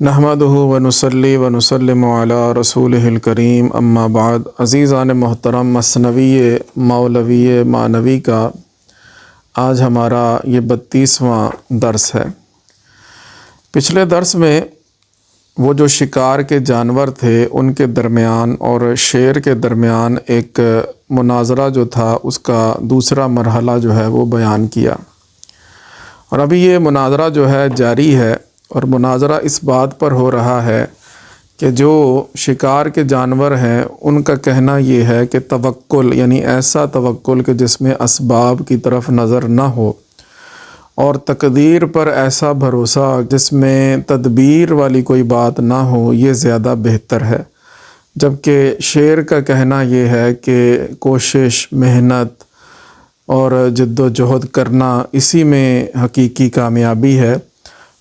نحمدہ ونصلی ونسلم علی رسولہ الکریم اما بعد۔ عزیزان محترم، مثنوی مولوی معنوی کا آج ہمارا یہ 32واں درس ہے۔ پچھلے درس میں وہ جو شکار کے جانور تھے ان کے درمیان اور شیر کے درمیان ایک مناظرہ جو تھا اس کا دوسرا مرحلہ جو ہے وہ بیان کیا، اور ابھی یہ مناظرہ جو ہے جاری ہے، اور مناظرہ اس بات پر ہو رہا ہے کہ جو شکار کے جانور ہیں ان کا کہنا یہ ہے کہ توکل، یعنی ایسا توکل کہ جس میں اسباب کی طرف نظر نہ ہو، اور تقدیر پر ایسا بھروسہ جس میں تدبیر والی کوئی بات نہ ہو، یہ زیادہ بہتر ہے۔ جبکہ شیر کا کہنا یہ ہے کہ کوشش، محنت اور جد و جہد کرنا، اسی میں حقیقی کامیابی ہے۔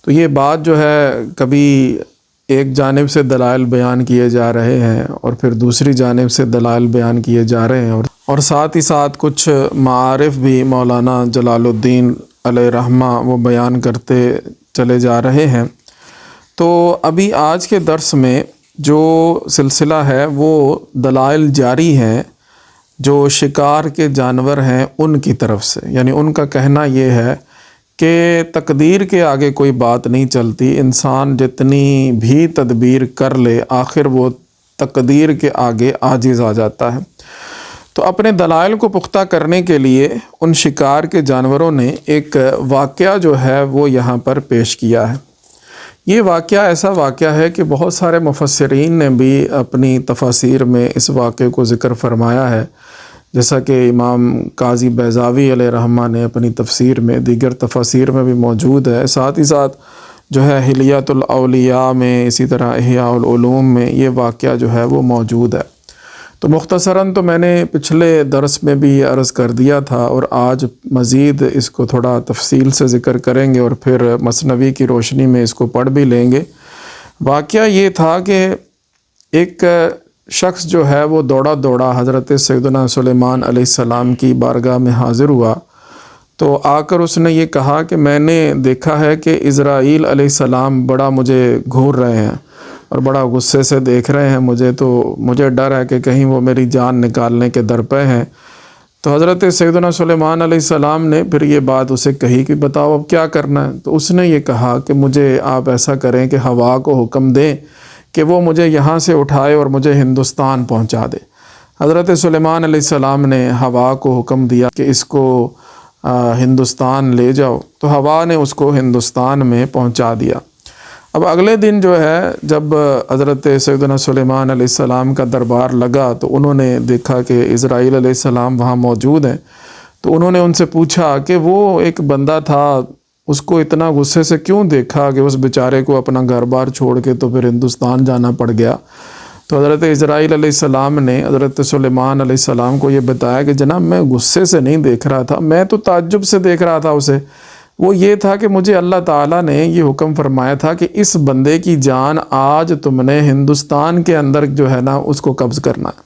تو یہ بات جو ہے کبھی ایک جانب سے دلائل بیان کیے جا رہے ہیں اور پھر دوسری جانب سے دلائل بیان کیے جا رہے ہیں، اور ساتھ ہی ساتھ کچھ معارف بھی مولانا جلال الدین علیہ رحمہ وہ بیان کرتے چلے جا رہے ہیں۔ تو ابھی آج کے درس میں جو سلسلہ ہے وہ دلائل جاری ہیں جو شکار کے جانور ہیں ان کی طرف سے، یعنی ان کا کہنا یہ ہے کہ تقدیر کے آگے کوئی بات نہیں چلتی، انسان جتنی بھی تدبیر کر لے آخر وہ تقدیر کے آگے عاجز آ جاتا ہے۔ تو اپنے دلائل کو پختہ کرنے کے لیے ان شکار کے جانوروں نے ایک واقعہ جو ہے وہ یہاں پر پیش کیا ہے۔ یہ واقعہ ایسا واقعہ ہے کہ بہت سارے مفسرین نے بھی اپنی تفاسیر میں اس واقعے کو ذکر فرمایا ہے، جیسا کہ امام قاضی بیضاوی علیہ رحمہ نے اپنی تفسیر میں، دیگر تفاسیر میں بھی موجود ہے، ساتھ ہی ساتھ جو ہے حلیۃ الاولیاء میں، اسی طرح احیاء العلوم میں یہ واقعہ جو ہے وہ موجود ہے۔ تو مختصراً تو میں نے پچھلے درس میں بھی یہ عرض کر دیا تھا، اور آج مزید اس کو تھوڑا تفصیل سے ذکر کریں گے اور پھر مثنوی کی روشنی میں اس کو پڑھ بھی لیں گے۔ واقعہ یہ تھا کہ ایک شخص جو ہے وہ دوڑا دوڑا حضرت سیدنا سلیمان علیہ السلام کی بارگاہ میں حاضر ہوا، تو آ کر اس نے یہ کہا کہ میں نے دیکھا ہے کہ اسرائیل علیہ السلام بڑا مجھے گھور رہے ہیں اور بڑا غصے سے دیکھ رہے ہیں مجھے، تو مجھے ڈر ہے کہ کہیں وہ میری جان نکالنے کے درپے ہیں۔ تو حضرت سیدنا سلیمان علیہ السلام نے پھر یہ بات اسے کہی کہ بتاؤ اب کیا کرنا ہے؟ تو اس نے یہ کہا کہ مجھے آپ ایسا کریں کہ ہوا کو حکم دیں کہ وہ مجھے یہاں سے اٹھائے اور مجھے ہندوستان پہنچا دے۔ حضرت سلیمان علیہ السلام نے ہوا کو حکم دیا کہ اس کو ہندوستان لے جاؤ، تو ہوا نے اس کو ہندوستان میں پہنچا دیا۔ اب اگلے دن جو ہے جب حضرت سیدنا سلیمان علیہ السلام کا دربار لگا تو انہوں نے دیکھا کہ اسرائیل علیہ السلام وہاں موجود ہیں، تو انہوں نے ان سے پوچھا کہ وہ ایک بندہ تھا، اس کو اتنا غصے سے کیوں دیکھا کہ اس بیچارے کو اپنا گھر بار چھوڑ کے تو پھر ہندوستان جانا پڑ گیا؟ تو حضرت اسرائیل علیہ السلام نے حضرت سلیمان علیہ السلام کو یہ بتایا کہ جناب میں غصے سے نہیں دیکھ رہا تھا، میں تو تعجب سے دیکھ رہا تھا اسے۔ وہ یہ تھا کہ مجھے اللہ تعالیٰ نے یہ حکم فرمایا تھا کہ اس بندے کی جان آج تم نے ہندوستان کے اندر جو ہے نا اس کو قبض کرنا ہے۔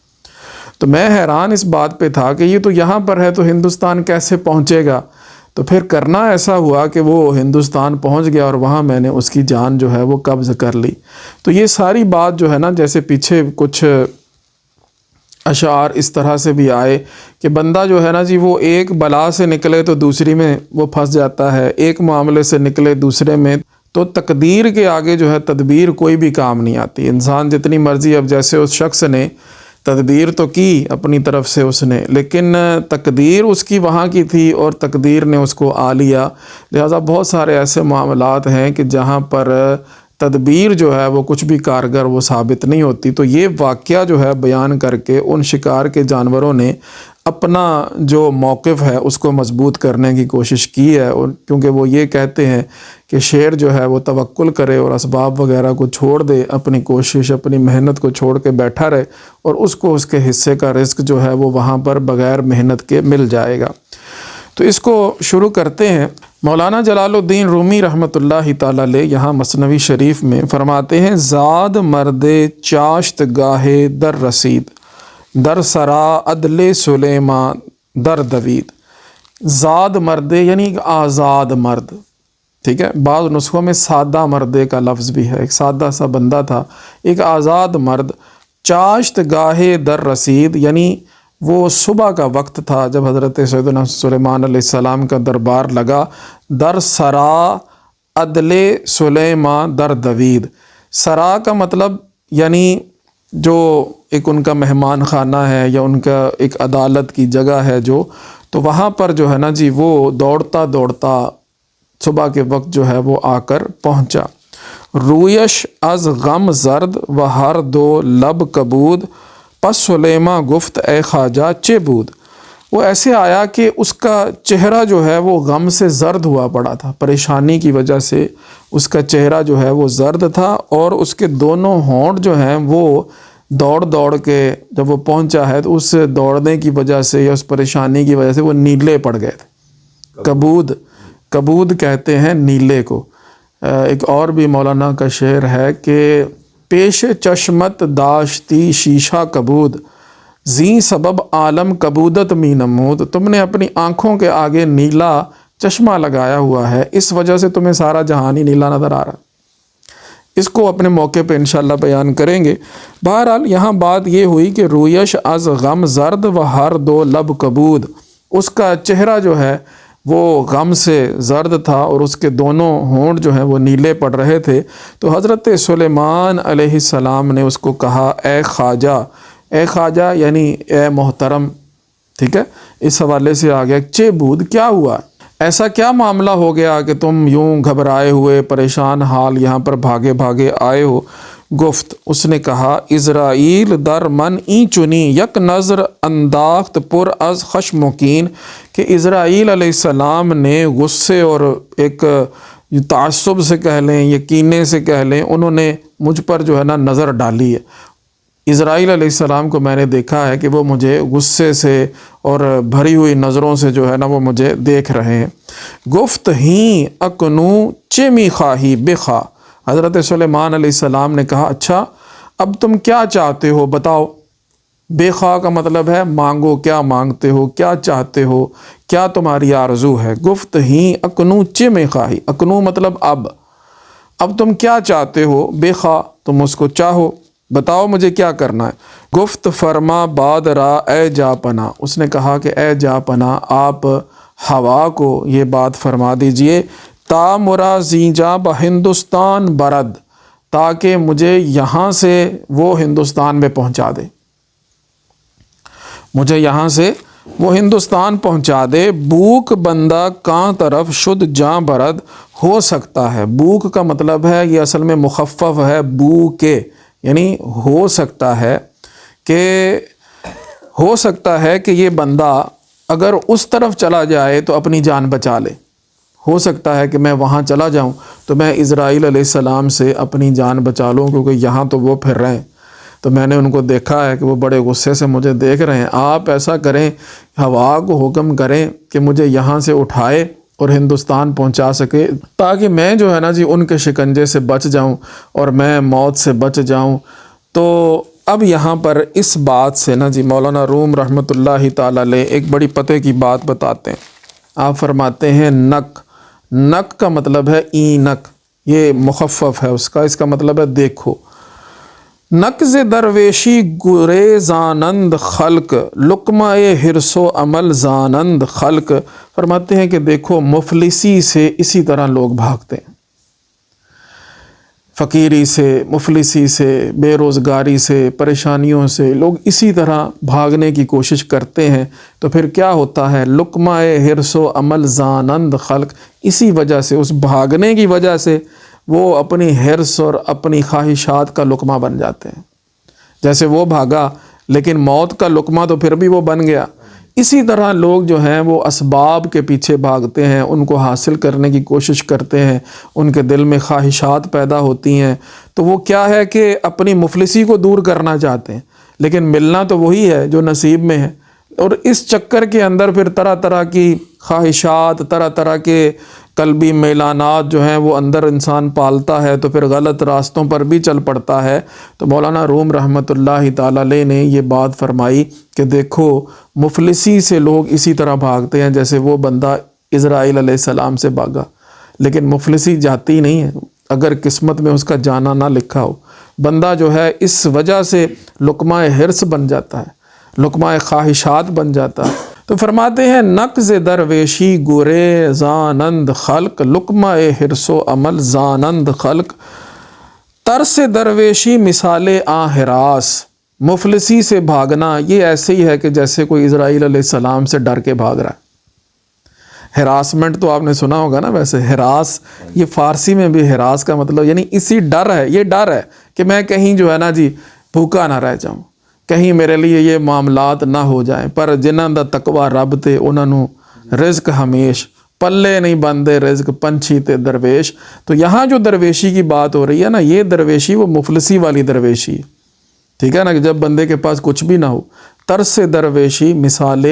تو میں حیران اس بات پہ تھا کہ یہ تو یہاں پر ہے تو ہندوستان کیسے پہنچے گا؟ تو پھر کرنا ایسا ہوا کہ وہ ہندوستان پہنچ گیا اور وہاں میں نے اس کی جان جو ہے وہ قبض کر لی۔ تو یہ ساری بات جو ہے نا، جیسے پیچھے کچھ اشعار اس طرح سے بھی آئے کہ بندہ جو ہے نا جی وہ ایک بلا سے نکلے تو دوسری میں وہ پھنس جاتا ہے، ایک معاملے سے نکلے دوسرے میں، تو تقدیر کے آگے جو ہے تدبیر کوئی بھی کام نہیں آتی۔ انسان جتنی مرضی، اب جیسے اس شخص نے تدبیر تو کی اپنی طرف سے اس نے، لیکن تقدیر اس کی وہاں کی تھی اور تقدیر نے اس کو آ لیا۔ لہٰذا بہت سارے ایسے معاملات ہیں کہ جہاں پر تدبیر جو ہے وہ کچھ بھی کارگر وہ ثابت نہیں ہوتی۔ تو یہ واقعہ جو ہے بیان کر کے ان شکار کے جانوروں نے اپنا جو موقف ہے اس کو مضبوط کرنے کی کوشش کی ہے، اور کیونکہ وہ یہ کہتے ہیں کہ شیر جو ہے وہ توکل کرے اور اسباب وغیرہ کو چھوڑ دے، اپنی کوشش اپنی محنت کو چھوڑ کے بیٹھا رہے، اور اس کو اس کے حصے کا رزق جو ہے وہ وہاں پر بغیر محنت کے مل جائے گا۔ تو اس کو شروع کرتے ہیں۔ مولانا جلال الدین رومی رحمۃ اللہ تعالی علیہ یہاں مثنوی شریف میں فرماتے ہیں، زاد مرد چاشت گاہے در رسید، در سرا عدل سلیمان در دوید۔ زاد مرد یعنی ایک آزاد مرد، ٹھیک ہے، بعض نسخوں میں سادہ مردے کا لفظ بھی ہے، ایک سادہ سا بندہ تھا، ایک آزاد مرد، چاشت گاہے در رسید، یعنی وہ صبح کا وقت تھا جب حضرت سیدنا سلیمان علیہ السلام کا دربار لگا، در سرا عدل سلیمان در دوید، سرا کا مطلب یعنی جو ایک ان کا مہمان خانہ ہے یا ان کا ایک عدالت کی جگہ ہے جو، تو وہاں پر جو ہے نا جی وہ دوڑتا دوڑتا صبح کے وقت جو ہے وہ آ کر پہنچا۔ رویش از غم زرد و ہر دو لب کبود، پس سلیماں گفت اے خواجہ چے بود، وہ ایسے آیا کہ اس کا چہرہ جو ہے وہ غم سے زرد ہوا پڑا تھا، پریشانی کی وجہ سے اس کا چہرہ جو ہے وہ زرد تھا، اور اس کے دونوں ہونٹ جو ہیں وہ دوڑ دوڑ کے جب وہ پہنچا ہے تو اس دوڑنے کی وجہ سے یا اس پریشانی کی وجہ سے وہ نیلے پڑ گئے تھے۔ کبود، کبود کہتے ہیں نیلے کو۔ ایک اور بھی مولانا کا شعر ہے کہ پیش چشمت داشتی شیشہ کبود، زیں سبب عالم کبودت می نمود، تم نے اپنی آنکھوں کے آگے نیلا چشمہ لگایا ہوا ہے، اس وجہ سے تمہیں سارا جہان ہی نیلا نظر آ رہا۔ اس کو اپنے موقع پہ انشاءاللہ بیان کریں گے۔ بہرحال یہاں بات یہ ہوئی کہ رویش از غم زرد و ہر دو لب کبود، اس کا چہرہ جو ہے وہ غم سے زرد تھا اور اس کے دونوں ہونٹ جو ہیں وہ نیلے پڑ رہے تھے۔ تو حضرت سلیمان علیہ السلام نے اس کو کہا اے خواجہ، اے خواجہ یعنی اے محترم، ٹھیک ہے، اس حوالے سے آ گیا چے بود، کیا ہوا، ایسا کیا معاملہ ہو گیا کہ تم یوں گھبرائے ہوئے پریشان حال یہاں پر بھاگے بھاگے آئے ہو۔ گفت، اس نے کہا اسرائیل در من این چنی یک نظر انداخت پر از خشمکین، کہ اسرائیل علیہ السلام نے غصے اور ایک تعصب سے کہہ لیں، یقینے سے کہہ لیں، انہوں نے مجھ پر جو ہے نا نظر ڈالی ہے۔ اسرائیل علیہ السلام کو میں نے دیکھا ہے کہ وہ مجھے غصے سے اور بھری ہوئی نظروں سے جو ہے نا وہ مجھے دیکھ رہے ہیں۔ گفت ہی اکنو چمی خواہی بخوا، حضرت سلیمان علیہ السلام نے کہا اچھا اب تم کیا چاہتے ہو بتاؤ۔ بے خواہ کا مطلب ہے مانگو، کیا مانگتے ہو، کیا چاہتے ہو، کیا تمہاری آرزو ہے۔ گفت ہی اکنو چمی خواہی، اکنو مطلب اب تم کیا چاہتے ہو، بے خواہ تم اس کو چاہو، بتاؤ مجھے کیا کرنا ہے۔ گفت فرما باد را اے جا پناہ، اس نے کہا کہ اے جا پناہ آپ ہوا کو یہ بات فرما دیجئے، تا مرا زینجا بہندوستان برد، تاکہ مجھے یہاں سے وہ ہندوستان میں پہنچا دے، مجھے یہاں سے وہ ہندوستان پہنچا دے۔ بوک بندہ کہاں طرف شد جاں برد، ہو سکتا ہے، بوک کا مطلب ہے یہ اصل میں مخفف ہے بو کے، یعنی ہو سکتا ہے کہ یہ بندہ اگر اس طرف چلا جائے تو اپنی جان بچا لے، ہو سکتا ہے کہ میں وہاں چلا جاؤں تو میں اسرائیل علیہ السلام سے اپنی جان بچا لوں، کیونکہ یہاں تو وہ پھر رہے ہیں، تو میں نے ان کو دیکھا ہے کہ وہ بڑے غصے سے مجھے دیکھ رہے ہیں۔ آپ ایسا کریں، ہوا کو حکم کریں کہ مجھے یہاں سے اٹھائے اور ہندوستان پہنچا سکے، تاکہ میں جو ہے نا جی ان کے شکنجے سے بچ جاؤں اور میں موت سے بچ جاؤں۔ تو اب یہاں پر اس بات سے نا جی مولانا روم رحمۃ اللہ تعالی علیہ ایک بڑی پتے کی بات بتاتے ہیں۔ آپ فرماتے ہیں نک، نک کا مطلب ہے اینک، یہ مخفف ہے اس کا مطلب ہے دیکھو۔ نقز درویشی گرے زانند خلق، لقمہ حرص و عمل زانند خلق، فرماتے ہیں کہ دیکھو مفلسی سے اسی طرح لوگ بھاگتے ہیں، فقیری سے، مفلسی سے، بے روزگاری سے، پریشانیوں سے لوگ اسی طرح بھاگنے کی کوشش کرتے ہیں۔ تو پھر کیا ہوتا ہے، لقمہ حرص و عمل زانند خلق، اسی وجہ سے، اس بھاگنے کی وجہ سے وہ اپنی حرص اور اپنی خواہشات کا لقمہ بن جاتے ہیں۔ جیسے وہ بھاگا لیکن موت کا لقمہ تو پھر بھی وہ بن گیا، اسی طرح لوگ جو ہیں وہ اسباب کے پیچھے بھاگتے ہیں، ان کو حاصل کرنے کی کوشش کرتے ہیں، ان کے دل میں خواہشات پیدا ہوتی ہیں، تو وہ کیا ہے کہ اپنی مفلسی کو دور کرنا چاہتے ہیں، لیکن ملنا تو وہی ہے جو نصیب میں ہے، اور اس چکر کے اندر پھر طرح طرح کی خواہشات، طرح طرح کے قلبی میلانات جو ہیں وہ اندر انسان پالتا ہے، تو پھر غلط راستوں پر بھی چل پڑتا ہے۔ تو مولانا روم رحمۃ اللہ تعالی علیہ نے یہ بات فرمائی کہ دیکھو مفلسی سے لوگ اسی طرح بھاگتے ہیں جیسے وہ بندہ اسرائیل علیہ السلام سے بھاگا، لیکن مفلسی جاتی نہیں ہے اگر قسمت میں اس کا جانا نہ لکھا ہو۔ بندہ جو ہے اس وجہ سے لقمہ حرص بن جاتا ہے، لقمہ خواہشات بن جاتا ہے۔ تو فرماتے ہیں نقض درویشی گورے زانند خلق، لقمہ حرص و عمل زانند خلق، ترس درویشی مثال آں ہراس، مفلسی سے بھاگنا یہ ایسے ہی ہے کہ جیسے کوئی اسرائیل علیہ السلام سے ڈر کے بھاگ رہا ہے۔ ہراسمنٹ تو آپ نے سنا ہوگا نا، ویسے ہراس یہ فارسی میں بھی ہراس کا مطلب یعنی اسی ڈر ہے، یہ ڈر ہے کہ میں کہیں جو ہے نا جی بھوکا نہ رہ جاؤں، کہیں میرے لیے یہ معاملات نہ ہو جائیں۔ پر جنہاں دا تقوی رب تے انہاں نو رزق ہمیش، پلے نہیں بندے رزق پنچھی تے درویش۔ تو یہاں جو درویشی کی بات ہو رہی ہے نا، یہ درویشی وہ مفلسی والی درویشی ہے، ٹھیک ہے نا، کہ جب بندے کے پاس کچھ بھی نہ ہو۔ ترس درویشی مثال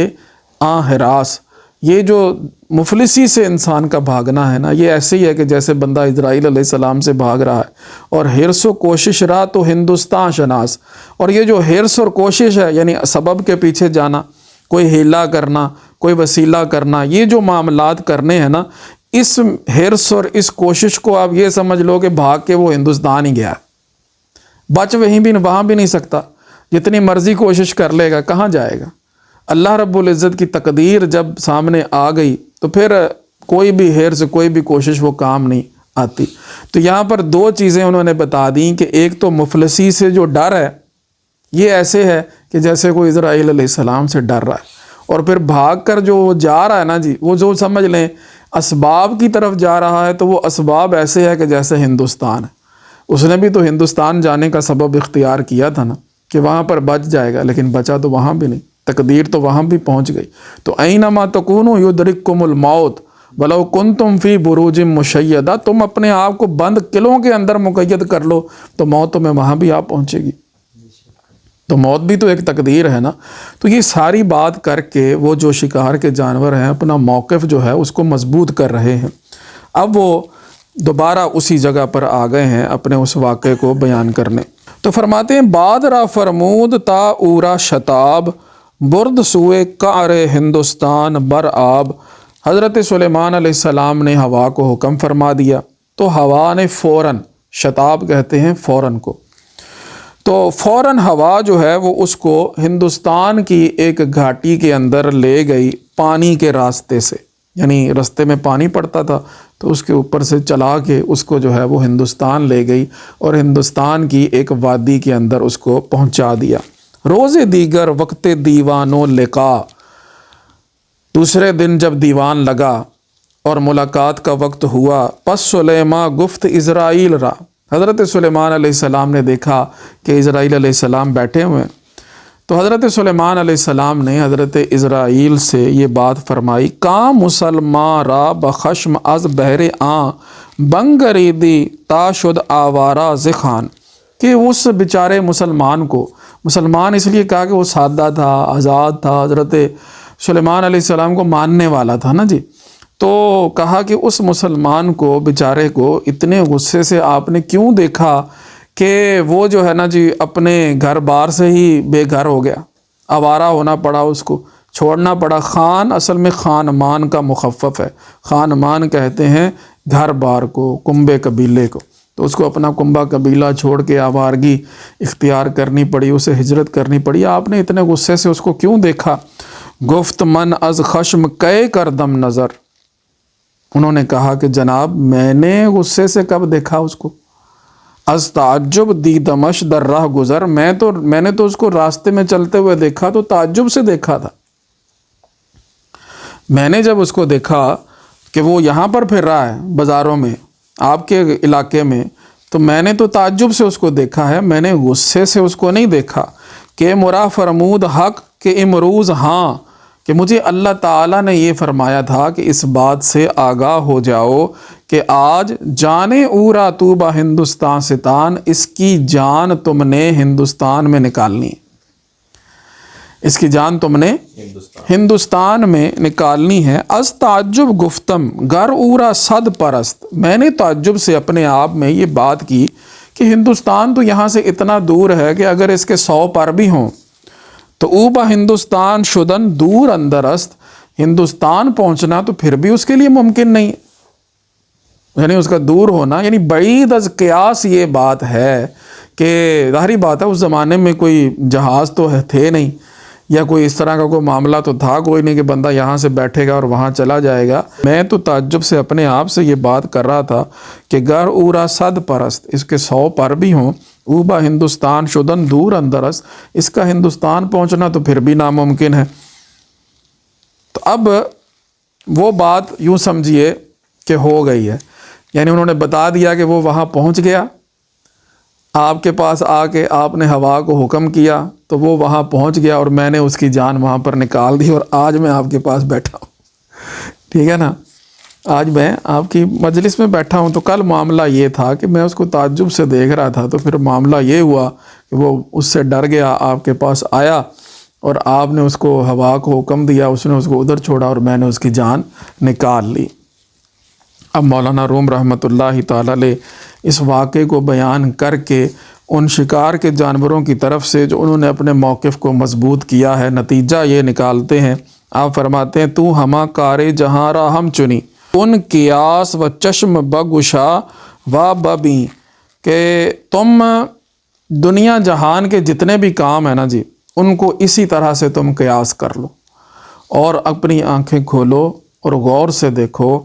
آں ہراس، یہ جو مفلسی سے انسان کا بھاگنا ہے نا، یہ ایسے ہی ہے کہ جیسے بندہ اسرائیل علیہ السلام سے بھاگ رہا ہے۔ اور حرص و کوشش رہا تو ہندوستان شناس، اور یہ جو حرص اور کوشش ہے یعنی سبب کے پیچھے جانا، کوئی ہیلا کرنا، کوئی وسیلہ کرنا، یہ جو معاملات کرنے ہیں نا، اس حرص اور اس کوشش کو آپ یہ سمجھ لو کہ بھاگ کے وہ ہندوستان ہی گیا ہے، بچ وہاں بھی نہیں سکتا، جتنی مرضی کوشش کر لے گا کہاں جائے گا۔ اللہ رب العزت کی تقدیر جب سامنے آ گئی تو پھر کوئی بھی حرص کوئی بھی کوشش وہ کام نہیں آتی۔ تو یہاں پر دو چیزیں انہوں نے بتا دیں کہ ایک تو مفلسی سے جو ڈر ہے یہ ایسے ہے کہ جیسے کوئی اسرائیل علیہ السلام سے ڈر رہا ہے، اور پھر بھاگ کر جو جا رہا ہے نا جی، وہ جو سمجھ لیں اسباب کی طرف جا رہا ہے، تو وہ اسباب ایسے ہے کہ جیسے ہندوستان ہے۔ اس نے بھی تو ہندوستان جانے کا سبب اختیار کیا تھا نا کہ وہاں پر بچ جائے گا، لیکن بچا تو وہاں بھی نہیں، تقدیر تو وہاں بھی پہنچ گئی۔ تو اینما تکونوا یدرککم الموت ولو کنتم فی بروج مشیدہ، تم اپنے آپ کو بند قلعوں کے اندر مقید کر لو تو موت تمہیں وہاں بھی آپ پہنچے گی۔ تو موت بھی تو ایک تقدیر ہے نا۔ تو یہ ساری بات کر کے وہ جو شکار کے جانور ہیں اپنا موقف جو ہے اس کو مضبوط کر رہے ہیں۔ اب وہ دوبارہ اسی جگہ پر آ گئے ہیں اپنے اس واقعے کو بیان کرنے۔ تو فرماتے ہیں بعد را فرمود تا اورا شتاب، برد سوئے کعر ہندوستان بر آب، حضرت سلیمان علیہ السلام نے ہوا کو حکم فرما دیا، تو ہوا نے فوراً، شتاب کہتے ہیں فوراً کو، تو فوراً ہوا جو ہے وہ اس کو ہندوستان کی ایک گھاٹی کے اندر لے گئی پانی کے راستے سے، یعنی راستے میں پانی پڑتا تھا تو اس کے اوپر سے چلا کے اس کو جو ہے وہ ہندوستان لے گئی، اور ہندوستان کی ایک وادی کے اندر اس کو پہنچا دیا۔ روز دیگر وقت دیوان و لقا، دوسرے دن جب دیوان لگا اور ملاقات کا وقت ہوا، پس سلیماں گفت اسرائیل را، حضرت سلیمان علیہ السلام نے دیکھا کہ اسرائیل علیہ السلام بیٹھے ہوئے ہیں، تو حضرت سلیمان علیہ السلام نے حضرت اسرائیل سے یہ بات فرمائی، کام مسلمان را بخشم از بہر آں بنگریدی تا شد آوارہ زخان، کہ اس بیچارے مسلمان کو، مسلمان اس لیے کہا کہ وہ سادہ تھا، آزاد تھا، حضرت سلیمان علیہ السلام کو ماننے والا تھا نا جی، تو کہا کہ اس مسلمان کو بیچارے کو اتنے غصے سے آپ نے کیوں دیکھا کہ وہ جو ہے نا جی اپنے گھر بار سے ہی بے گھر ہو گیا، آوارہ ہونا پڑا، اس کو چھوڑنا پڑا۔ خان اصل میں خانمان کا مخفف ہے، خانمان کہتے ہیں گھر بار کو، کنبے قبیلے کو، تو اس کو اپنا کنبہ قبیلہ چھوڑ کے آوارگی اختیار کرنی پڑی، اسے ہجرت کرنی پڑی۔ آپ نے اتنے غصے سے اس کو کیوں دیکھا؟ گفت من از خشم کئے کر دم نظر، انہوں نے کہا کہ جناب میں نے غصے سے کب دیکھا اس کو؟ از تعجب دی دمش در راہ گزر، میں نے تو اس کو راستے میں چلتے ہوئے دیکھا تو تعجب سے دیکھا تھا۔ میں نے جب اس کو دیکھا کہ وہ یہاں پر پھر رہا ہے بازاروں میں آپ کے علاقے میں، تو میں نے تو تعجب سے اس کو دیکھا ہے، میں نے غصے سے اس کو نہیں دیکھا۔ کہ مرا فرمود حق کہ امروز، ہاں کہ مجھے اللہ تعالیٰ نے یہ فرمایا تھا کہ اس بات سے آگاہ ہو جاؤ کہ آج جانے اورا تو با ہندوستان ستان، اس کی جان تم نے ہندوستان میں نکالنی ہے، اس کی جان تم نے ہندوستان میں نکالنی ہے۔ از تعجب گفتم گر اورا صد پرست، میں نے تعجب سے اپنے آپ میں یہ بات کی کہ ہندوستان تو یہاں سے اتنا دور ہے کہ اگر اس کے 100 پر بھی ہوں تو اوبا ہندوستان شدن دور اندر است، ہندوستان پہنچنا تو پھر بھی اس کے لیے ممکن نہیں ہے۔ یعنی اس کا دور ہونا، یعنی بعید از قیاس یہ بات ہے کہ ظاہری بات ہے اس زمانے میں کوئی جہاز تو تھے نہیں، یا کوئی اس طرح کا کوئی معاملہ تو تھا کوئی نہیں کہ بندہ یہاں سے بیٹھے گا اور وہاں چلا جائے گا۔ میں تو تعجب سے اپنے آپ سے یہ بات کر رہا تھا کہ گر اورا صد پرست، اس کے 100 پر بھی ہوں، اوبا ہندوستان شدن دور اندرست، اس کا ہندوستان پہنچنا تو پھر بھی ناممکن ہے۔ تو اب وہ بات یوں سمجھیے کہ ہو گئی ہے، یعنی انہوں نے بتا دیا کہ وہ وہاں پہنچ گیا، آپ کے پاس آ کے آپ نے ہوا کو حکم کیا تو وہ وہاں پہنچ گیا، اور میں نے اس کی جان وہاں پر نکال دی، اور آج میں آپ کے پاس بیٹھا ہوں، ٹھیک ہے نا، آج میں آپ کی مجلس میں بیٹھا ہوں۔ تو کل معاملہ یہ تھا کہ میں اس کو تعجب سے دیکھ رہا تھا، تو پھر معاملہ یہ ہوا کہ وہ اس سے ڈر گیا، آپ کے پاس آیا اور آپ نے اس کو ہوا کو حکم دیا، اس نے اس کو ادھر چھوڑا اور میں نے اس کی جان نکال لی۔ اب مولانا روم رحمۃ اللہ تعالی علیہ اس واقعے کو بیان کر کے ان شکار کے جانوروں کی طرف سے جو انہوں نے اپنے موقف کو مضبوط کیا ہے، نتیجہ یہ نکالتے ہیں۔ آپ فرماتے ہیں تو ہما کار جہاں را ہم چنی ان قیاس و چشم بگشا و ببیں، کہ تم دنیا جہان کے جتنے بھی کام ہیں نا جی، ان کو اسی طرح سے تم قیاس کر لو اور اپنی آنکھیں کھولو اور غور سے دیکھو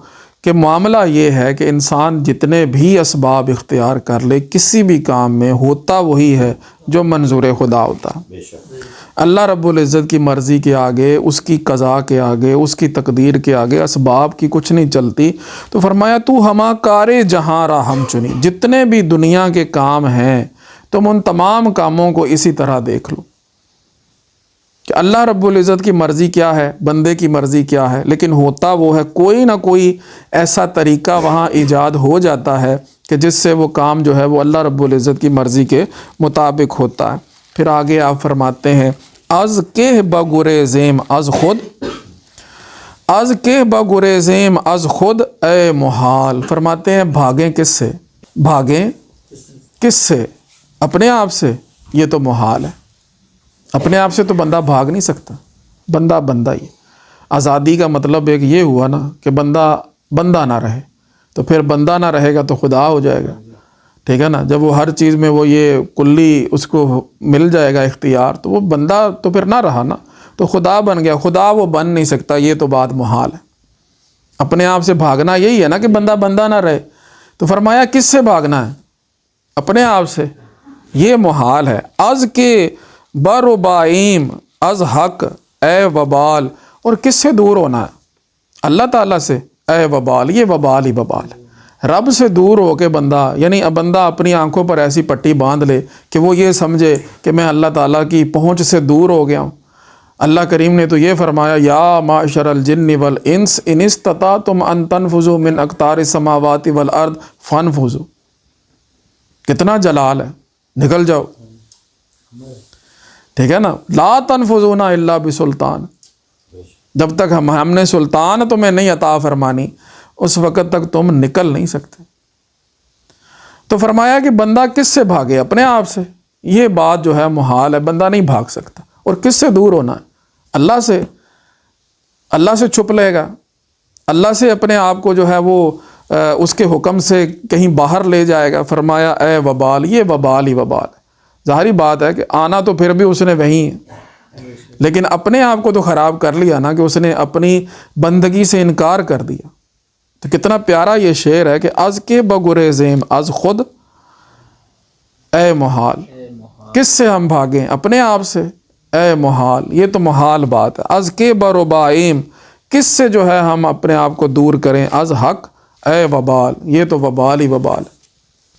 کہ معاملہ یہ ہے کہ انسان جتنے بھی اسباب اختیار کر لے کسی بھی کام میں، ہوتا وہی ہے جو منظور خدا ہوتا ہے۔ اللہ رب العزت کی مرضی کے آگے، اس کی قضاء کے آگے، اس کی تقدیر کے آگے اسباب کی کچھ نہیں چلتی۔ تو فرمایا تو ہما کار جہاں را ہم چنی، جتنے بھی دنیا کے کام ہیں تم ان تمام کاموں کو اسی طرح دیکھ لو کہ اللہ رب العزت کی مرضی کیا ہے، بندے کی مرضی کیا ہے، لیکن ہوتا وہ ہے کوئی نہ کوئی ایسا طریقہ وہاں ایجاد ہو جاتا ہے کہ جس سے وہ کام جو ہے وہ اللہ رب العزت کی مرضی کے مطابق ہوتا ہے۔ پھر آگے آپ فرماتے ہیں از کہ بگریزیم از خود، از کہ بگریزیم از خود اے محال، فرماتے ہیں بھاگیں کس سے؟ بھاگیں کس سے؟ اپنے آپ سے؟ یہ تو محال ہے، اپنے آپ سے تو بندہ بھاگ نہیں سکتا، بندہ بندہ ہی۔ آزادی کا مطلب ایک یہ ہوا نا کہ بندہ نہ رہے، تو پھر بندہ نہ رہے گا تو خدا ہو جائے گا، ٹھیک ہے نا۔ جب وہ ہر چیز میں وہ یہ کلی اس کو مل جائے گا اختیار، تو وہ بندہ تو پھر نہ رہا نا، تو خدا بن گیا۔ خدا وہ بن نہیں سکتا، یہ تو بات محال ہے۔ اپنے آپ سے بھاگنا یہی ہے نا کہ بندہ نہ رہے، تو فرمایا کس سے بھاگنا ہے؟ اپنے آپ سے، یہ محال ہے۔ از کے بربائیم از حق اے وبال، اور کس سے دور ہونا ہے؟ اللہ تعالیٰ سے، اے وبال، یہ وبال ہی وبال ہے۔ رب سے دور ہو کے بندہ، یعنی بندہ اپنی آنکھوں پر ایسی پٹی باندھ لے کہ وہ یہ سمجھے کہ میں اللہ تعالیٰ کی پہنچ سے دور ہو گیا ہوں۔ اللہ کریم نے تو یہ فرمایا یا معشر الجن والانس ان استطعتم ان تنفذوا من اقطار السماوات والارض فانفذوا، کتنا جلال ہے، نکل جاؤ، ٹھیک ہے نا۔ لا تنفذون الا بسلطان، جب تک ہم نے سلطان تمہیں نہیں عطا فرمانی اس وقت تک تم نکل نہیں سکتے۔ تو فرمایا کہ بندہ کس سے بھاگے؟ اپنے آپ سے، یہ بات جو ہے محال ہے، بندہ نہیں بھاگ سکتا۔ اور کس سے دور ہونا ہے؟ اللہ سے، اللہ سے چھپ لے گا، اللہ سے اپنے آپ کو جو ہے وہ اس کے حکم سے کہیں باہر لے جائے گا۔ فرمایا اے وبال، یہ وبال ہی وبال ہے۔ ظاہری بات ہے کہ آنا تو پھر بھی اس نے وہیں ہے، لیکن اپنے آپ کو تو خراب کر لیا نا کہ اس نے اپنی بندگی سے انکار کر دیا۔ تو کتنا پیارا یہ شعر ہے کہ از کے بگریزیم از خود اے محال، کس سے ہم بھاگیں؟ اپنے آپ سے، اے محال، یہ تو محال بات ہے۔ از کے بربائیم، کس سے جو ہے ہم اپنے آپ کو دور کریں؟ از حق اے وبال، یہ تو وبال ہی وبال ہے۔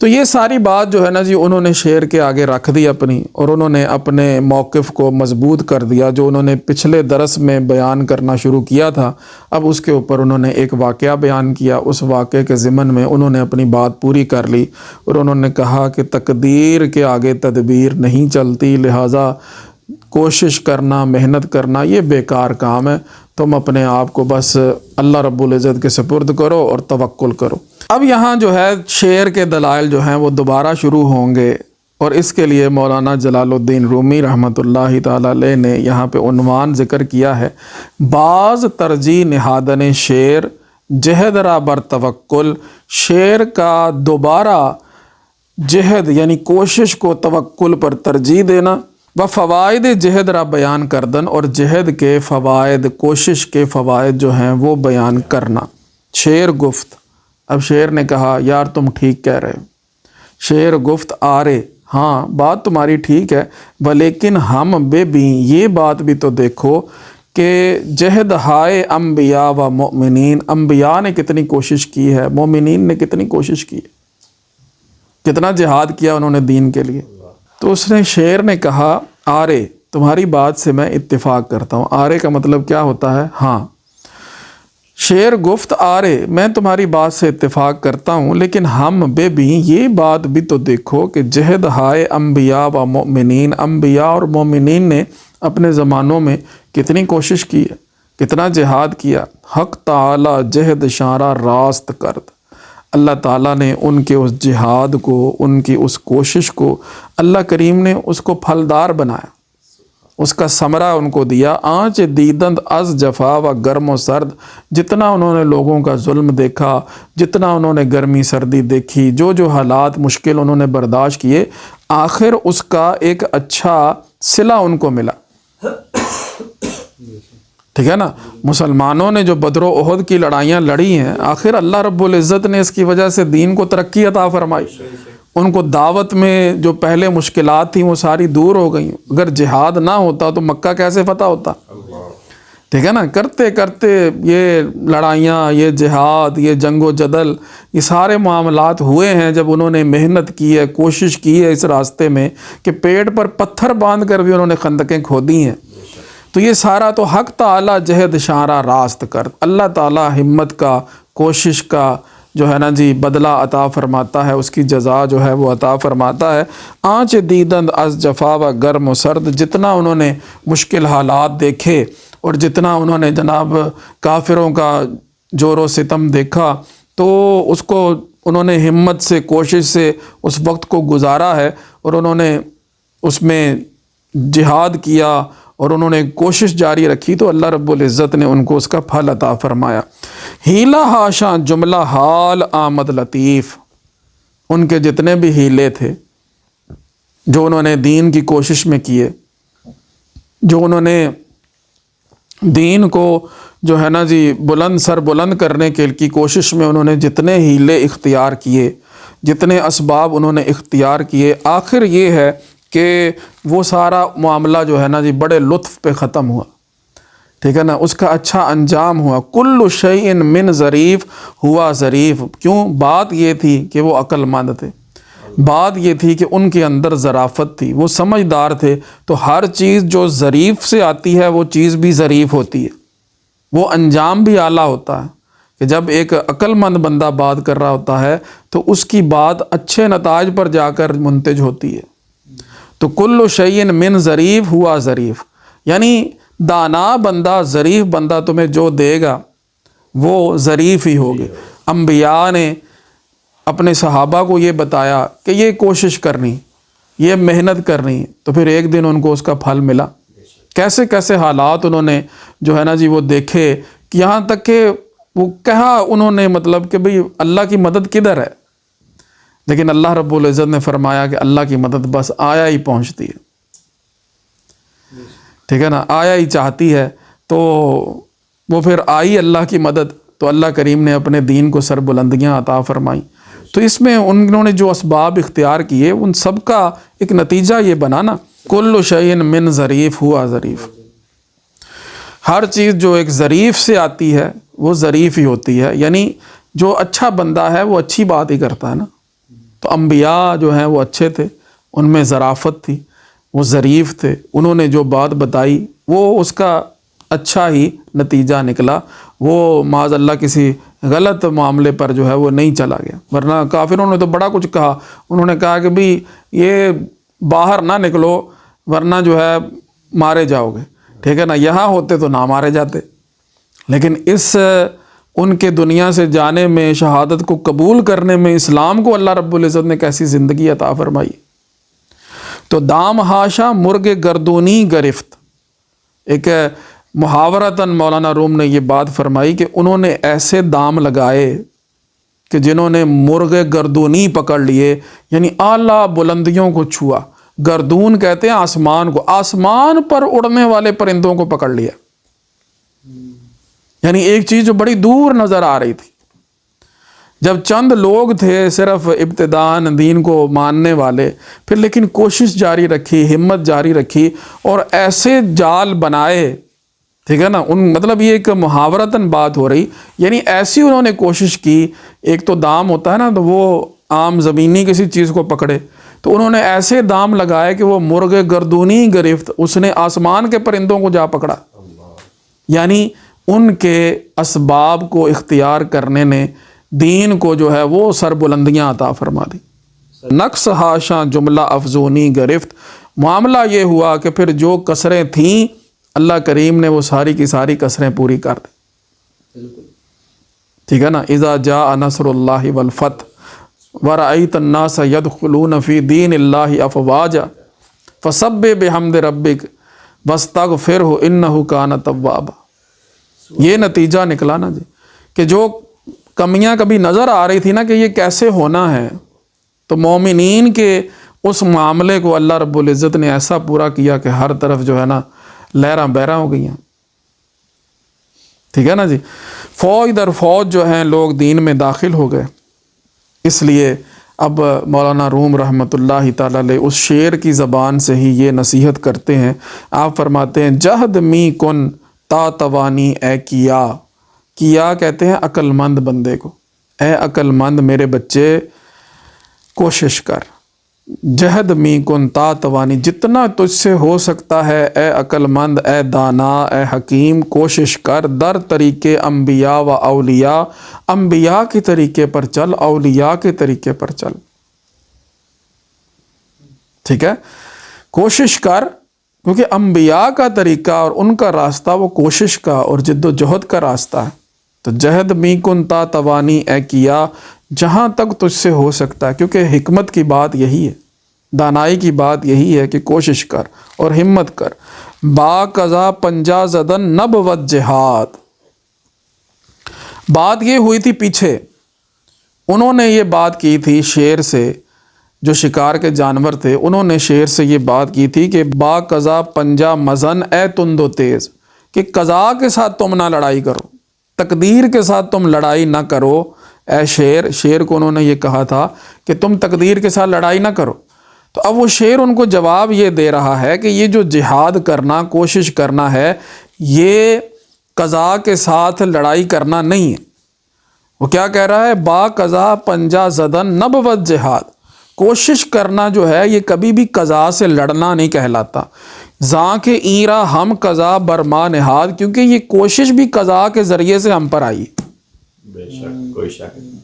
تو یہ ساری بات جو ہے نا جی انہوں نے شعر کے آگے رکھ دی اپنی، اور انہوں نے اپنے موقف کو مضبوط کر دیا جو انہوں نے پچھلے درس میں بیان کرنا شروع کیا تھا۔ اب اس کے اوپر انہوں نے ایک واقعہ بیان کیا، اس واقعے کے ضمن میں انہوں نے اپنی بات پوری کر لی، اور انہوں نے کہا کہ تقدیر کے آگے تدبیر نہیں چلتی، لہٰذا کوشش کرنا، محنت کرنا یہ بیکار کام ہے۔ تم اپنے آپ کو بس اللہ رب العزت کے سپرد کرو اور توکل کرو۔ اب یہاں جو ہے شعر کے دلائل جو ہیں وہ دوبارہ شروع ہوں گے، اور اس کے لیے مولانا جلال الدین رومی رحمۃ اللہ تعالی علیہ نے یہاں پہ عنوان ذکر کیا ہے، بعض ترجیح نہادن شعر جہد را بر توکل، شعر کا دوبارہ جہد یعنی کوشش کو توکل پر ترجیح دینا، و فوائد جہد را بیان کردن، اور جہد کے فوائد، کوشش کے فوائد جو ہیں وہ بیان کرنا۔ شعر گفت، اب شعر نے کہا یار تم ٹھیک کہہ رہے ہو، شعر گفت آرے، ہاں بات تمہاری ٹھیک ہے، ولیکن ہم بے بھی یہ بات بھی تو دیکھو کہ جہد ہائے انبیاء و مؤمنین، انبیاء نے کتنی کوشش کی ہے، مومنین نے کتنی کوشش کی ہے، کتنا جہاد کیا انہوں نے دین کے لیے۔ تو اس نے شعر نے کہا آرے، تمہاری بات سے میں اتفاق کرتا ہوں۔ آرے کا مطلب کیا ہوتا ہے؟ ہاں۔ شعر گفت آرے، میں تمہاری بات سے اتفاق کرتا ہوں، لیکن ہم بے بھی یہ بات بھی تو دیکھو کہ جہد ہائے انبیاء و مؤمنین، انبیاء اور مومنین نے اپنے زمانوں میں کتنی کوشش کی ہے، کتنا جہاد کیا۔ حق تعالی جہد شارہ راست کرد، اللہ تعالیٰ نے ان کے اس جہاد کو، ان کی اس کوشش کو، اللہ کریم نے اس کو پھلدار بنایا، اس کا ثمرہ ان کو دیا۔ آنچ دیدند از جفا و گرم و سرد، جتنا انہوں نے لوگوں کا ظلم دیکھا، جتنا انہوں نے گرمی سردی دیکھی، جو جو حالات مشکل انہوں نے برداشت کیے، آخر اس کا ایک اچھا صلہ ان کو ملا۔ ٹھیک ہے نا، مسلمانوں نے جو بدر و احد کی لڑائیاں لڑی ہیں، آخر اللہ رب العزت نے اس کی وجہ سے دین کو ترقی عطا فرمائی، ان کو دعوت میں جو پہلے مشکلات تھیں وہ ساری دور ہو گئیں۔ اگر جہاد نہ ہوتا تو مکہ کیسے فتح ہوتا؟ ٹھیک ہے نا، کرتے کرتے یہ لڑائیاں، یہ جہاد، یہ جنگ و جدل، یہ سارے معاملات ہوئے ہیں جب انہوں نے محنت کی ہے، کوشش کی ہے اس راستے میں کہ پیٹ پر پتھر باندھ کر بھی انہوں نے خندقیں کھودی ہیں۔ تو یہ سارا تو حق تعالی جہد شارہ راست کرد، اللہ تعالیٰ ہمت کا، کوشش کا جو ہے نا جی بدلہ عطا فرماتا ہے، اس کی جزا جو ہے وہ عطا فرماتا ہے۔ آنچ دیدند از جفا و گرم و سرد، جتنا انہوں نے مشکل حالات دیکھے اور جتنا انہوں نے جناب کافروں کا جور و ستم دیکھا، تو اس کو انہوں نے ہمت سے، کوشش سے اس وقت کو گزارا ہے، اور انہوں نے اس میں جہاد کیا اور انہوں نے کوشش جاری رکھی، تو اللہ رب العزت نے ان کو اس کا پھل عطا فرمایا۔ ہیلا ہاشاں جملہ حال آمد لطیف، ان کے جتنے بھی ہیلے تھے جو انہوں نے دین کی کوشش میں کیے، جو انہوں نے دین کو جو ہے نا جی بلند سر بلند کرنے کی کوشش میں انہوں نے جتنے ہیلے اختیار کیے، جتنے اسباب انہوں نے اختیار کیے، آخر یہ ہے کہ وہ سارا معاملہ جو ہے نا جی بڑے لطف پہ ختم ہوا۔ ٹھیک ہے نا، اس کا اچھا انجام ہوا۔ کل شیء من ظریف ہوا ظریف، کیوں؟ بات یہ تھی کہ وہ عقل مند تھے، بات یہ تھی کہ ان کے اندر ظرافت تھی، وہ سمجھدار تھے، تو ہر چیز جو ظریف سے آتی ہے وہ چیز بھی ظریف ہوتی ہے، وہ انجام بھی اعلیٰ ہوتا ہے۔ کہ جب ایک عقل مند بندہ بات کر رہا ہوتا ہے تو اس کی بات اچھے نتائج پر جا کر منتج ہوتی ہے۔ تو کل شیء من ظریف ہوا ظریف، یعنی دانا بندہ، ظریف بندہ تمہیں جو دے گا وہ ظریف ہی ہوگے۔ انبیاء نے اپنے صحابہ کو یہ بتایا کہ یہ کوشش کرنی، یہ محنت کرنی، تو پھر ایک دن ان کو اس کا پھل ملا۔ کیسے کیسے حالات انہوں نے جو ہے نا جی وہ دیکھے، کہ یہاں تک کہ وہ کہا انہوں نے مطلب کہ بھئی اللہ کی مدد کدھر ہے، لیکن اللہ رب العزت نے فرمایا کہ اللہ کی مدد بس آیا ہی پہنچتی ہے۔ ٹھیک ہے نا، آیا ہی چاہتی ہے، تو وہ پھر آئی اللہ کی مدد، تو اللہ کریم نے اپنے دین کو سر بلندیاں عطا فرمائیں۔ تو اس میں انہوں نے جو اسباب اختیار کیے ان سب کا ایک نتیجہ یہ بنا نا، کل شیء من ظریف ہوا ظریف، ہر چیز جو ایک ظریف سے آتی ہے وہ ظریف ہی ہوتی ہے، یعنی جو اچھا بندہ ہے وہ اچھی بات ہی کرتا ہے نا۔ تو انبیاء جو ہیں وہ اچھے تھے، ان میں ظرافت تھی، وہ ظریف تھے، انہوں نے جو بات بتائی وہ اس کا اچھا ہی نتیجہ نکلا، وہ معاذ اللہ کسی غلط معاملے پر جو ہے وہ نہیں چلا گیا۔ ورنہ کافروں نے تو بڑا کچھ کہا، انہوں نے کہا کہ بھی یہ باہر نہ نکلو ورنہ جو ہے مارے جاؤ گے، ٹھیک ہے نا، یہاں ہوتے تو نہ مارے جاتے۔ لیکن اس ان کے دنیا سے جانے میں، شہادت کو قبول کرنے میں، اسلام کو اللہ رب العزت نے کیسی زندگی عطا فرمائی۔ تو دام ہاشا مرغ گردونی گرفت، ایک محاورتاً مولانا روم نے یہ بات فرمائی کہ انہوں نے ایسے دام لگائے کہ جنہوں نے مرغ گردونی پکڑ لیے، یعنی اعلیٰ بلندیوں کو چھوا۔ گردون کہتے ہیں آسمان کو، آسمان پر اڑنے والے پرندوں کو پکڑ لیا، یعنی ایک چیز جو بڑی دور نظر آ رہی تھی۔ جب چند لوگ تھے صرف ابتداءً دین کو ماننے والے، پھر لیکن کوشش جاری رکھی، ہمت جاری رکھی اور ایسے جال بنائے، ٹھیک ہے نا، مطلب یہ ایک محاورتاً بات ہو رہی، یعنی ایسی انہوں نے کوشش کی۔ ایک تو دام ہوتا ہے نا، تو وہ عام زمینی کسی چیز کو پکڑے، تو انہوں نے ایسے دام لگائے کہ وہ مرغ گردونی گرفت، اس نے آسمان کے پرندوں کو جا پکڑا۔ یعنی ان کے اسباب کو اختیار کرنے نے دین کو جو ہے وہ سر بلندیاں عطا فرما دی۔ نقص ہاشاں جملہ افزونی گرفت، معاملہ یہ ہوا کہ پھر جو کسریں تھیں اللہ کریم نے وہ ساری کی ساری کسریں پوری کر دی، ٹھیک ہے نا۔ اذا جاء نصر اللہ والفتح ورأیت الناس يدخلون فی دین اللہ افواجا فسبح بحمد ربک واستغفرہ انہ کان توابا۔ یہ نتیجہ نکلا نا جی، کہ جو کمیاں کبھی نظر آ رہی تھی نا کہ یہ کیسے ہونا ہے، تو مومنین کے اس معاملے کو اللہ رب العزت نے ایسا پورا کیا کہ ہر طرف جو ہے نا لہراں بہراں ہو گئی ہیں، ٹھیک ہے نا جی۔ فوج در فوج جو ہیں لوگ دین میں داخل ہو گئے۔ اس لیے اب مولانا روم رحمۃ اللہ تعالی علیہ اس شعر کی زبان سے ہی یہ نصیحت کرتے ہیں۔ آپ فرماتے ہیں جہد می کن تا توانی اے کیا کہتے ہیں عقل مند بندے کو، اے عقل مند میرے بچے کوشش کر، جہد می کن تا توانی، جتنا تجھ سے ہو سکتا ہے اے عقل مند، اے دانا، اے حکیم، کوشش کر در طریقے انبیاء و اولیاء، انبیاء کے طریقے پر چل، اولیاء کے طریقے پر چل، ٹھیک ہے۔ کوشش کر، کیونکہ انبیاء کا طریقہ اور ان کا راستہ وہ کوشش کا اور جد و جہد کا راستہ ہے۔ تو جہد می کن تا توانی اے کیا، جہاں تک تجھ سے ہو سکتا ہے، کیونکہ حکمت کی بات یہی ہے، دانائی کی بات یہی ہے کہ کوشش کر اور ہمت کر۔ با قضا پنجا زدن نبوت جہاد، بات یہ ہوئی تھی پیچھے، انہوں نے یہ بات کی تھی شیر سے، جو شکار کے جانور تھے انہوں نے شیر سے یہ بات کی تھی کہ با قضا پنجا مزن اے تند و تیز، کہ قضا کے ساتھ تم نہ لڑائی کرو، تقدیر کے ساتھ تم لڑائی نہ کرو اے شیر۔ شیر کو انہوں نے یہ کہا تھا کہ تم تقدیر کے ساتھ لڑائی نہ کرو۔ تو اب وہ شیر ان کو جواب یہ دے رہا ہے کہ یہ جو جہاد کرنا، کوشش کرنا ہے، یہ قضا کے ساتھ لڑائی کرنا نہیں ہے۔ وہ کیا کہہ رہا ہے؟ با قضا پنجا زدن نبوت جہاد، کوشش کرنا جو ہے یہ کبھی بھی قضا سے لڑنا نہیں کہلاتا۔ زاں کے ایرا ہم قضا برما نہاد، کیونکہ یہ کوشش بھی قضا کے ذریعے سے ہم پر آئی، بے شک کوئی شک نہیں،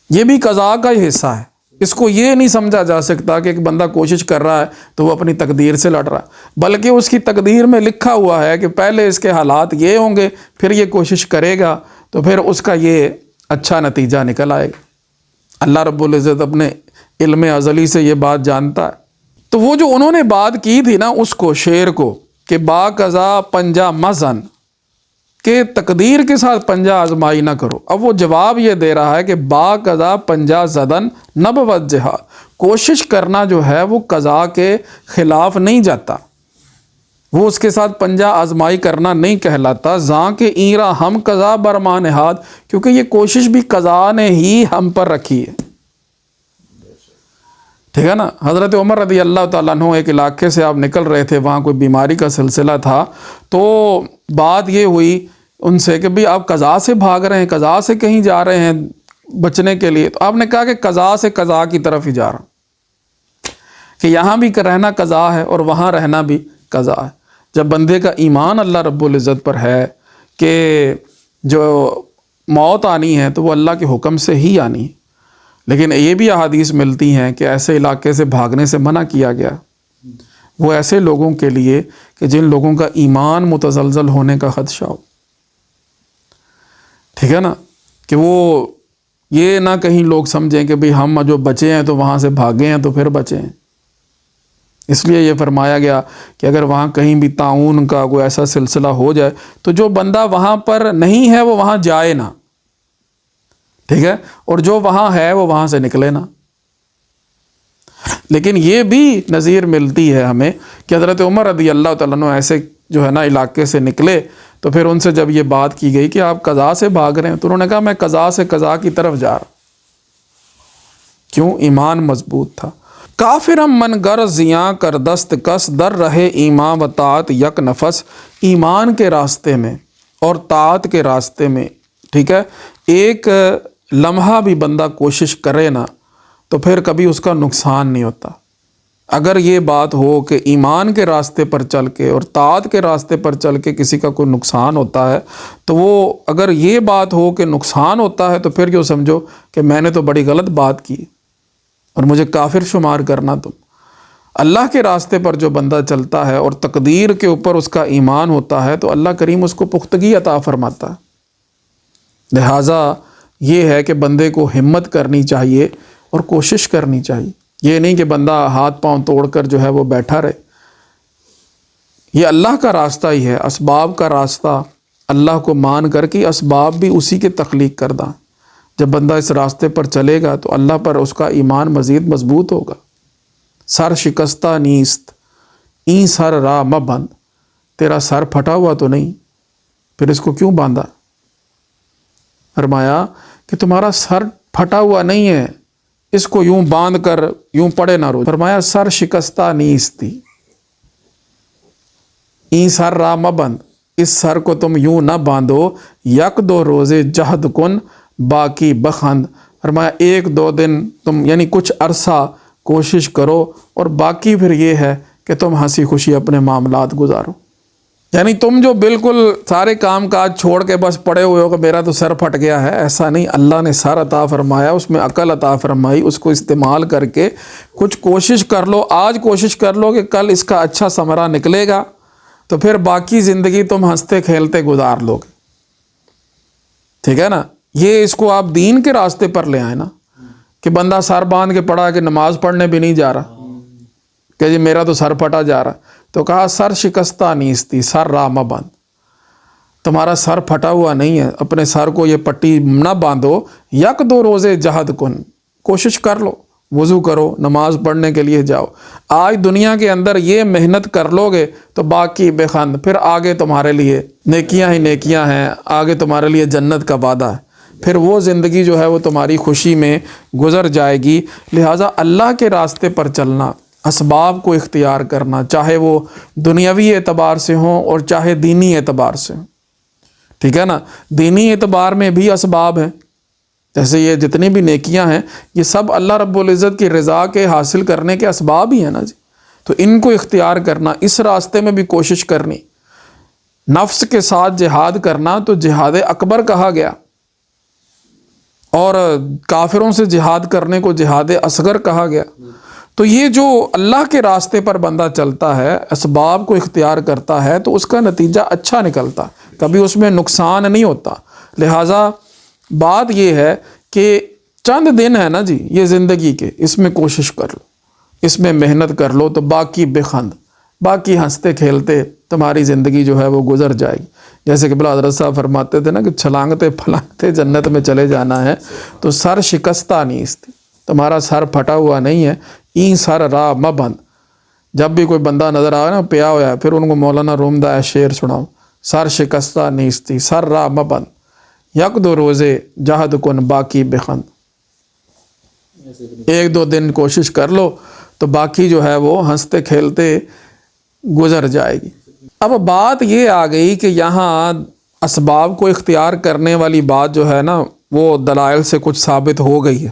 یہ بھی قضا کا ہی حصہ ہے۔ اس کو یہ نہیں سمجھا جا سکتا کہ ایک بندہ کوشش کر رہا ہے تو وہ اپنی تقدیر سے لڑ رہا ہے، بلکہ اس کی تقدیر میں لکھا ہوا ہے کہ پہلے اس کے حالات یہ ہوں گے، پھر یہ کوشش کرے گا تو پھر اس کا یہ اچھا نتیجہ نکل آئے گا۔ اللہ رب العزت اپنے علم ازلی سے یہ بات جانتا ہے۔ تو وہ جو انہوں نے بات کی تھی نا اس کو، شعر کو، کہ با قضا پنجا مزن، کہ تقدیر کے ساتھ پنجا آزمائی نہ کرو، اب وہ جواب یہ دے رہا ہے کہ با قضا پنجا زدن نبوت جہاد، کوشش کرنا جو ہے وہ قضا کے خلاف نہیں جاتا، وہ اس کے ساتھ پنجا آزمائی کرنا نہیں کہلاتا۔ زاں کے ایرا ہم قضا برما نہاد، کیونکہ یہ کوشش بھی قضا نے ہی ہم پر رکھی ہے، ٹھیک ہے نا۔ حضرت عمر رضی اللہ تعالیٰ عنہ ایک علاقے سے آپ نکل رہے تھے، وہاں کوئی بیماری کا سلسلہ تھا، تو بات یہ ہوئی ان سے کہ بھی آپ قضا سے بھاگ رہے ہیں، قضا سے کہیں جا رہے ہیں بچنے کے لیے؟ تو آپ نے کہا کہ قضا سے قضا کی طرف ہی جا رہا ہوں، کہ یہاں بھی رہنا قضا ہے اور وہاں رہنا بھی قضا ہے۔ جب بندے کا ایمان اللہ رب العزت پر ہے کہ جو موت آنی ہے تو وہ اللہ کے حکم سے ہی آنی ہے، لیکن یہ بھی احادیث ملتی ہیں کہ ایسے علاقے سے بھاگنے سے منع کیا گیا، وہ ایسے لوگوں کے لیے کہ جن لوگوں کا ایمان متزلزل ہونے کا خدشہ ہو، ٹھیک ہے نا، کہ وہ یہ نہ کہیں لوگ سمجھیں کہ بھئی ہم جو بچے ہیں تو وہاں سے بھاگے ہیں تو پھر بچے ہیں، اس لیے یہ فرمایا گیا کہ اگر وہاں کہیں بھی طاعون کا کوئی ایسا سلسلہ ہو جائے تو جو بندہ وہاں پر نہیں ہے وہ وہاں جائے نہ، ٹھیک ہے، اور جو وہاں ہے وہ وہاں سے نکلے نہ۔ لیکن یہ بھی نظیر ملتی ہے ہمیں کہ حضرت عمر رضی اللہ تعالیٰ عنہ ایسے جو ہے نا علاقے سے نکلے، تو پھر ان سے جب یہ بات کی گئی کہ آپ قضاء سے بھاگ رہے ہیں، تو انہوں نے کہا میں قضاء سے قضاء کی طرف جا رہا۔ کیوں؟ ایمان مضبوط تھا۔ کافرم من گر زیاں کر دست کس در رہے ایمان و طاعت یک نفس، ایمان کے راستے میں اور طاعت کے راستے میں، ٹھیک ہے، ایک لمحہ بھی بندہ کوشش کرے نا تو پھر کبھی اس کا نقصان نہیں ہوتا۔ اگر یہ بات ہو کہ ایمان کے راستے پر چل کے اور طاعت کے راستے پر چل کے کسی کا کوئی نقصان ہوتا ہے، تو وہ اگر یہ بات ہو کہ نقصان ہوتا ہے تو پھر یوں سمجھو کہ میں نے تو بڑی غلط بات کی اور مجھے کافر شمار کرنا تم۔ اللہ کے راستے پر جو بندہ چلتا ہے اور تقدیر کے اوپر اس کا ایمان ہوتا ہے تو اللہ کریم اس کو پختگی عطا فرماتا ہے۔ لہٰذا یہ ہے کہ بندے کو ہمت کرنی چاہیے اور کوشش کرنی چاہیے، یہ نہیں کہ بندہ ہاتھ پاؤں توڑ کر جو ہے وہ بیٹھا رہے۔ یہ اللہ کا راستہ ہی ہے، اسباب کا راستہ اللہ کو مان کر کے اسباب بھی اسی کے تخلیق کردہ۔ جب بندہ اس راستے پر چلے گا تو اللہ پر اس کا ایمان مزید مضبوط ہوگا۔ سر شکستہ نیست این سر راہ مہ بند، تیرا سر پھٹا ہوا تو نہیں، پھر اس کو کیوں باندھا؟ فرمایا کہ تمہارا سر پھٹا ہوا نہیں ہے، اس کو یوں باندھ کر یوں پڑے نہ رو۔ فرمایا سر شکستہ نیستی این سر راہ مہ بند، اس سر کو تم یوں نہ باندھو، یک دو روزے جہد کن باقی بخند۔ فرمایا ایک دو دن تم یعنی کچھ عرصہ کوشش کرو اور باقی پھر یہ ہے کہ تم ہنسی خوشی اپنے معاملات گزارو۔ یعنی تم جو بالکل سارے کام کاج چھوڑ کے بس پڑے ہوئے ہو کہ میرا تو سر پھٹ گیا ہے، ایسا نہیں۔ اللہ نے سر عطا فرمایا، اس میں عقل عطا فرمائی، اس کو استعمال کر کے کچھ کوشش کر لو۔ آج کوشش کر لو کہ کل اس کا اچھا ثمرہ نکلے گا، تو پھر باقی زندگی تم ہنستے کھیلتے گزار لو گے، ٹھیک ہے نا۔ یہ اس کو آپ دین کے راستے پر لے آئے نا، کہ بندہ سر باندھ کے پڑا کہ نماز پڑھنے بھی نہیں جا رہا کہ جی میرا تو سر پھٹا جا رہا، تو کہا سر شکستہ نیستی سر راہ مہ بند، تمہارا سر پھٹا ہوا نہیں ہے، اپنے سر کو یہ پٹی نہ باندھو، یک دو روزے جہد کن، کوشش کر لو، وضو کرو، نماز پڑھنے کے لیے جاؤ۔ آج دنیا کے اندر یہ محنت کر لو گے تو باقی بے خند، پھر آگے تمہارے لیے نیکیاں ہی نیکیاں ہیں، آگے تمہارے لیے جنت کا وعدہ ہے، پھر وہ زندگی جو ہے وہ تمہاری خوشی میں گزر جائے گی۔ لہٰذا اللہ کے راستے پر چلنا، اسباب کو اختیار کرنا، چاہے وہ دنیاوی اعتبار سے ہوں اور چاہے دینی اعتبار سے ہوں، ٹھیک ہے نا۔ دینی اعتبار میں بھی اسباب ہیں، جیسے یہ جتنی بھی نیکیاں ہیں یہ سب اللہ رب العزت کی رضا کے حاصل کرنے کے اسباب ہی ہیں نا جی، تو ان کو اختیار کرنا، اس راستے میں بھی کوشش کرنی، نفس کے ساتھ جہاد کرنا تو جہاد اکبر کہا گیا، اور کافروں سے جہاد کرنے کو جہاد اصغر کہا گیا۔ تو یہ جو اللہ کے راستے پر بندہ چلتا ہے، اسباب کو اختیار کرتا ہے، تو اس کا نتیجہ اچھا نکلتا، کبھی اس میں نقصان نہیں ہوتا۔ لہٰذا بات یہ ہے کہ چند دن ہے نا جی یہ زندگی کے، اس میں کوشش کر لو، اس میں محنت کر لو، تو باقی بخند، باقی ہنستے کھیلتے تمہاری زندگی جو ہے وہ گزر جائے گی۔ جیسے کہ بلا حضرت صاحب فرماتے تھے نا کہ چھلانگتے پھلانگتے جنت میں چلے جانا ہے، تو سر شکستہ نیست، تمہارا سر پھٹا ہوا نہیں ہے، این سر راہ مہ بند۔ جب بھی کوئی بندہ نظر آئے نا پیا ہوا ہے، پھر ان کو مولانا روم دا شعر سناؤ، سر شکستہ نیستی سر راہ مہ بند، یک دو روزے جہد کن باقی بخند۔ ایک دو دن کوشش کر لو تو باقی جو ہے وہ ہنستے کھیلتے گزر جائے گی۔ اب بات یہ آ گئی کہ یہاں اسباب کو اختیار کرنے والی بات جو ہے نا وہ دلائل سے کچھ ثابت ہو گئی ہے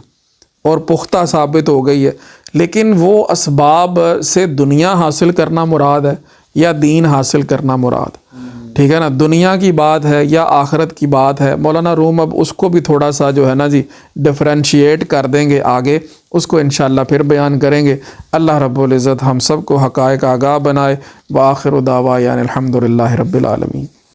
اور پختہ ثابت ہو گئی ہے، لیکن وہ اسباب سے دنیا حاصل کرنا مراد ہے یا دین حاصل کرنا مراد، ٹھیک ہے نا، دنیا کی بات ہے یا آخرت کی بات ہے۔ مولانا روم اب اس کو بھی تھوڑا سا جو ہے نا جی ڈفرینشیٹ کر دیں گے آگے، اس کو انشاءاللہ پھر بیان کریں گے۔ اللہ رب العزت ہم سب کو حقائق آگاہ بنائے۔ وآخر دعوانا الحمدللہ رب العالمین۔